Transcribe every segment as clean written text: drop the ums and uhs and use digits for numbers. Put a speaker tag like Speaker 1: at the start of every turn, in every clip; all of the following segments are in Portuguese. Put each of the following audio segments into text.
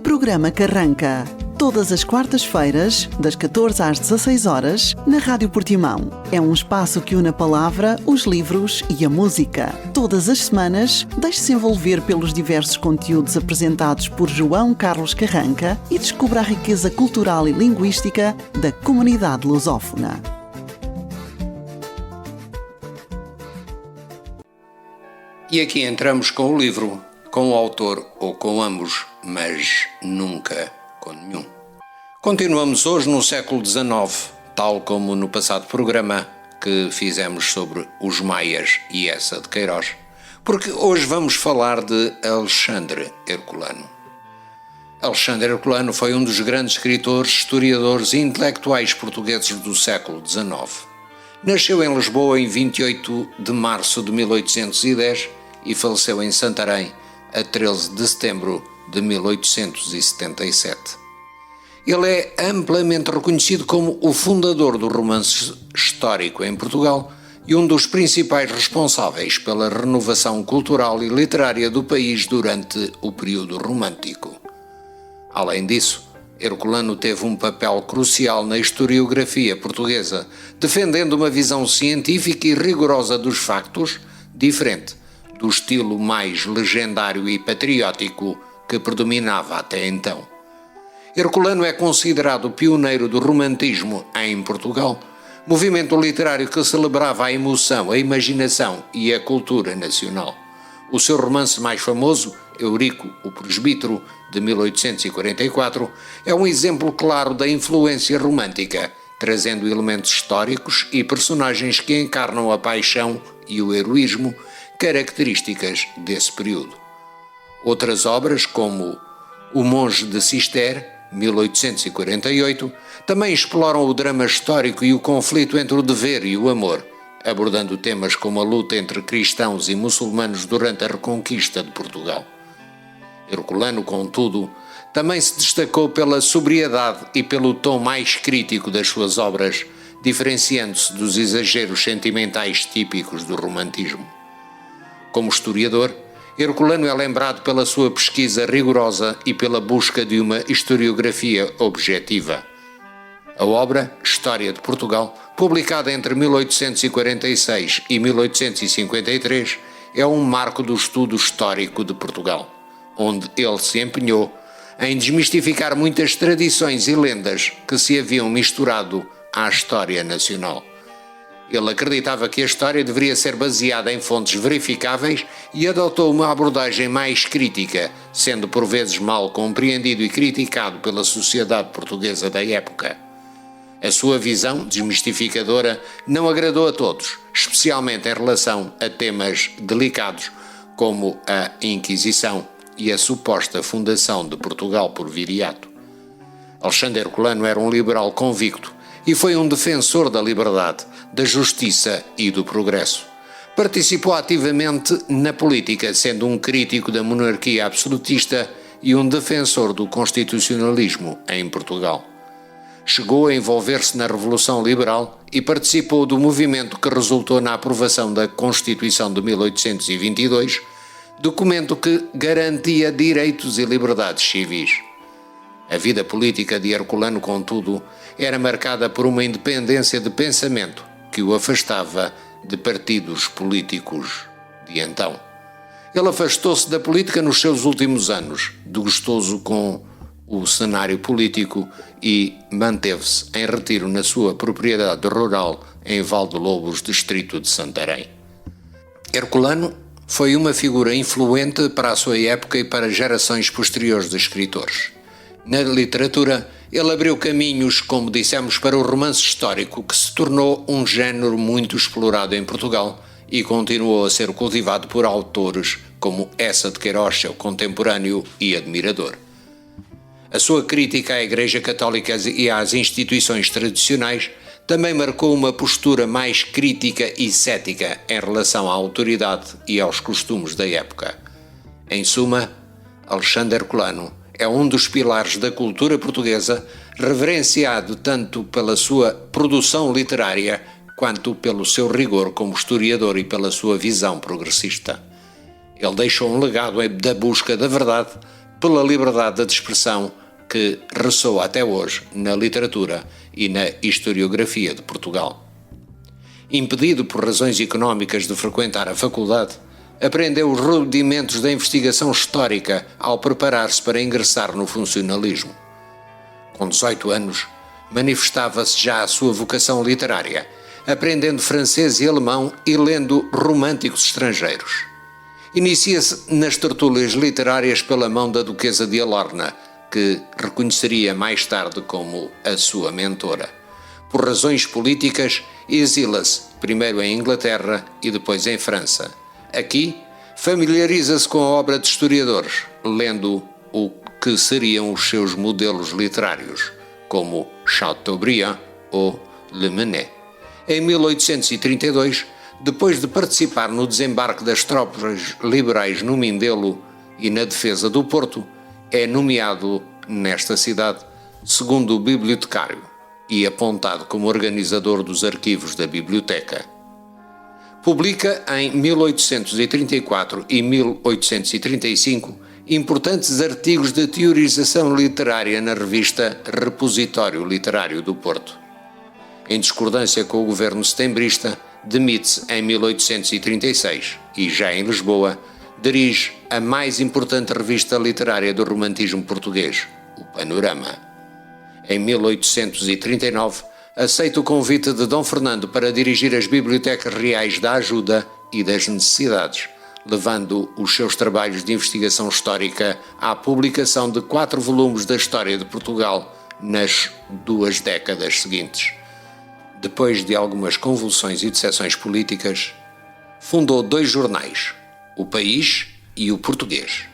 Speaker 1: programa que arranca todas as quartas-feiras, das 14 às 16 horas, na Rádio Portimão. É um espaço que une a palavra, os livros e a música. Todas as semanas, deixe-se envolver pelos diversos conteúdos apresentados por João Carlos Carranca e descubra a riqueza cultural e linguística da comunidade lusófona.
Speaker 2: E aqui entramos com o livro, com o autor ou com ambos, mas nunca com nenhum. Continuamos hoje no século XIX, tal como no passado programa que fizemos sobre os Maias e Eça de Queiroz, porque hoje vamos falar de Alexandre Herculano. Alexandre Herculano foi um dos grandes escritores, historiadores e intelectuais portugueses do século XIX. Nasceu em Lisboa em 28 de março de 1810 e faleceu em Santarém a 13 de setembro de 1877. Ele é amplamente reconhecido como o fundador do romance histórico em Portugal e um dos principais responsáveis pela renovação cultural e literária do país durante o período romântico. Além disso, Herculano teve um papel crucial na historiografia portuguesa, defendendo uma visão científica e rigorosa dos factos, diferente do estilo mais legendário e patriótico que predominava até então. Herculano é considerado o pioneiro do romantismo em Portugal, movimento literário que celebrava a emoção, a imaginação e a cultura nacional. O seu romance mais famoso, Eurico, o Presbítero, de 1844, é um exemplo claro da influência romântica, trazendo elementos históricos e personagens que encarnam a paixão e o heroísmo, características desse período. Outras obras, como O Monge de Cister, 1848, também exploram o drama histórico e o conflito entre o dever e o amor, abordando temas como a luta entre cristãos e muçulmanos durante a Reconquista de Portugal. Herculano, contudo, também se destacou pela sobriedade e pelo tom mais crítico das suas obras, diferenciando-se dos exageros sentimentais típicos do romantismo. Como historiador, Herculano é lembrado pela sua pesquisa rigorosa e pela busca de uma historiografia objetiva. A obra História de Portugal, publicada entre 1846 e 1853, é um marco do estudo histórico de Portugal, onde ele se empenhou em desmistificar muitas tradições e lendas que se haviam misturado à história nacional. Ele acreditava que a história deveria ser baseada em fontes verificáveis e adotou uma abordagem mais crítica, sendo por vezes mal compreendido e criticado pela sociedade portuguesa da época. A sua visão desmistificadora não agradou a todos, especialmente em relação a temas delicados como a Inquisição e a suposta fundação de Portugal por Viriato. Alexandre Herculano era um liberal convicto e foi um defensor da liberdade, da justiça e do progresso. Participou ativamente na política, sendo um crítico da monarquia absolutista e um defensor do constitucionalismo em Portugal. Chegou a envolver-se na Revolução Liberal e participou do movimento que resultou na aprovação da Constituição de 1822, documento que garantia direitos e liberdades civis. A vida política de Herculano, contudo, era marcada por uma independência de pensamento que o afastava de partidos políticos de então. Ele afastou-se da política nos seus últimos anos, desgostoso com o cenário político, e manteve-se em retiro na sua propriedade rural em Valdelobos, distrito de Santarém. Herculano foi uma figura influente para a sua época e para gerações posteriores de escritores. Na literatura, ele abriu caminhos, como dissemos, para o romance histórico, que se tornou um género muito explorado em Portugal e continuou a ser cultivado por autores como Eça de Queiroz, seu contemporâneo e admirador. A sua crítica à Igreja Católica e às instituições tradicionais também marcou uma postura mais crítica e cética em relação à autoridade e aos costumes da época. Em suma, Alexandre Herculano é um dos pilares da cultura portuguesa, reverenciado tanto pela sua produção literária quanto pelo seu rigor como historiador e pela sua visão progressista. Ele deixou um legado da busca da verdade, pela liberdade de expressão que ressoa até hoje na literatura e na historiografia de Portugal. Impedido por razões económicas de frequentar a faculdade, aprendeu os rudimentos da investigação histórica ao preparar-se para ingressar no funcionalismo. Com 18 anos, manifestava-se já a sua vocação literária, aprendendo francês e alemão e lendo românticos estrangeiros. Inicia-se nas tertúlias literárias pela mão da Duquesa de Alorna, que reconheceria mais tarde como a sua mentora. Por razões políticas, exila-se primeiro em Inglaterra e depois em França. Aqui, familiariza-se com a obra de historiadores, lendo o que seriam os seus modelos literários, como Chateaubriand ou Lamennais. Em 1832, depois de participar no desembarque das tropas liberais no Mindelo e na defesa do Porto, é nomeado nesta cidade segundo o bibliotecário e apontado como organizador dos arquivos da biblioteca. Publica em 1834 e 1835 importantes artigos de teorização literária na revista Repositório Literário do Porto. Em discordância com o governo setembrista, demite-se em 1836 e, já em Lisboa, dirige a mais importante revista literária do romantismo português, o Panorama. Em 1839, aceita o convite de Dom Fernando para dirigir as bibliotecas reais da Ajuda e das Necessidades, levando os seus trabalhos de investigação histórica à publicação de 4 volumes da história de Portugal nas 2 décadas seguintes. Depois de algumas convulsões e dissessões políticas, fundou 2 jornais, O País e O Português.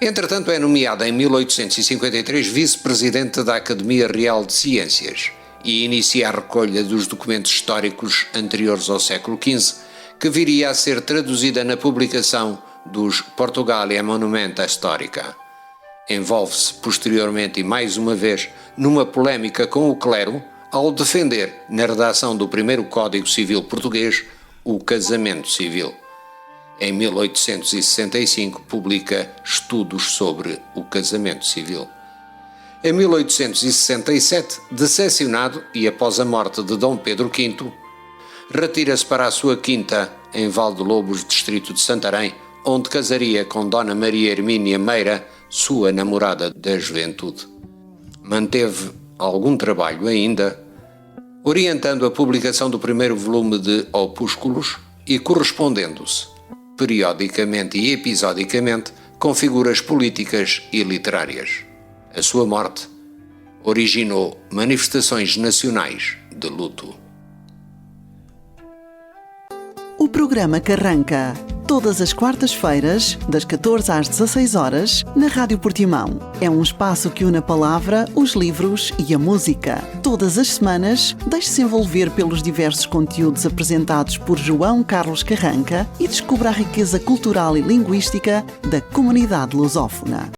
Speaker 2: Entretanto, é nomeado em 1853 vice-presidente da Academia Real de Ciências e inicia a recolha dos documentos históricos anteriores ao século XV, que viria a ser traduzida na publicação dos Portugalia Monumenta Histórica. Envolve-se posteriormente e mais uma vez numa polémica com o clero ao defender, na redação do primeiro Código Civil português, o casamento civil. Em 1865 publica Estudos sobre o casamento civil. Em 1867, decepcionado e após a morte de Dom Pedro V, retira-se para a sua quinta em Valdelobos, distrito de Santarém, onde casaria com Dona Maria Hermínia Meira, sua namorada da juventude. Manteve algum trabalho ainda, orientando a publicação do primeiro volume de Opúsculos e correspondendo-se, periodicamente e episodicamente, com figuras políticas e literárias. A sua morte originou manifestações nacionais de luto.
Speaker 1: O programa que arranca todas as quartas-feiras, das 14 às 16 horas, na Rádio Portimão. É um espaço que une a palavra, os livros e a música. Todas as semanas, deixe-se envolver pelos diversos conteúdos apresentados por João Carlos Carranca e descubra a riqueza cultural e linguística da comunidade lusófona.